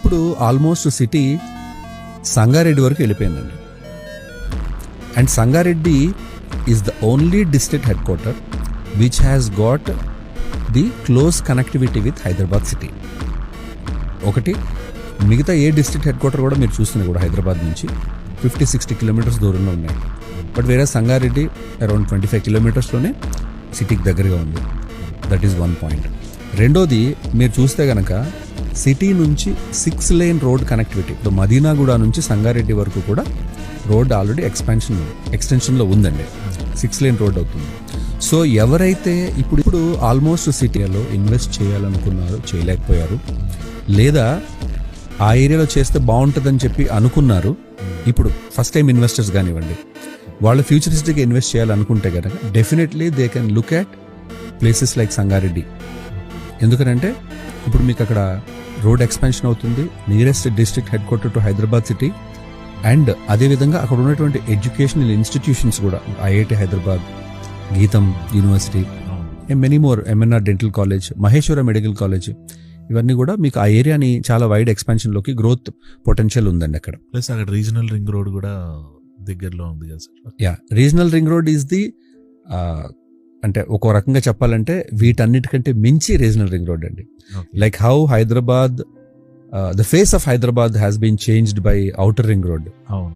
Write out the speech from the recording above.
ఇప్పుడు almost city Sangareddy వరకు వెళ్ళిపోయిందండి. And Sangareddy is the only district headquarter which has got the close connectivity with Hyderabad city. ఒకటి, మిగతా ఏ district head quarter కూడా మీరు చూస్తున్నారు కూడా హైదరాబాద్ నుంచి 50-60 కిలోమీటర్స్ దూరంలో ఉన్నాయి. బట్ వేరే సంగారెడ్డి అరౌండ్ 25 కిలోమీటర్స్లోనే సిటీకి దగ్గరగా ఉంది. That is one point. రెండోది, మీరు చూస్తే కనుక సిటీ నుంచి 6 లేన్ రోడ్ కనెక్టివిటీ, ఇప్పుడు మదీనాగూడ నుంచి సంగారెడ్డి వరకు కూడా రోడ్ ఆల్రెడీ ఎక్స్టెన్షన్లో ఉందండి. 6 లేన్ రోడ్ అవుతుంది. సో ఎవరైతే ఇప్పుడు ఆల్మోస్ట్ సిటీలో ఇన్వెస్ట్ చేయాలనుకున్నారు, చేయలేకపోయారు, లేదా ఆ ఏరియాలో చేస్తే బాగుంటుందని చెప్పి అనుకున్నారు, ఇప్పుడు ఫస్ట్ టైం ఇన్వెస్టర్స్ కానివ్వండి, వాళ్ళు ఫ్యూచరిస్టిక్గా ఇన్వెస్ట్ చేయాలనుకుంటే కనుక definitely they can look at places like Sangareddy. ఎందుకంటే ఇప్పుడు మీకు అక్కడ రోడ్ ఎక్స్పాన్షన్ అవుతుంది, nearest district head quarter to Hyderabad city. And అదేవిధంగా అక్కడ ఉన్నటువంటి ఎడ్యుకేషనల్ ఇన్స్టిట్యూషన్స్ కూడా, ఐఐటి హైదరాబాద్, గీతం university, many more, MNR dental college, Maheshwara medical college, ఇవన్నీ కూడా మీకు ఆ ఏరియాని చాలా వైడ్ ఎక్స్పాన్షన్లోకి గ్రోత్ పొటెన్షియల్ ఉందండి అక్కడ. ప్లస్ అక్కడ రీజనల్ రింగ్ రోడ్ కూడా దగ్గరలో ఉంది కదా sir. Yeah, regional ring road is the అంటే ఒక రకంగా చెప్పాలంటే వీటన్నిటికంటే మించి రీజనల్ రింగ్ రోడ్ అండి. Like how Hyderabad, the face of Hyderabad has been changed by outer ring road. అవును.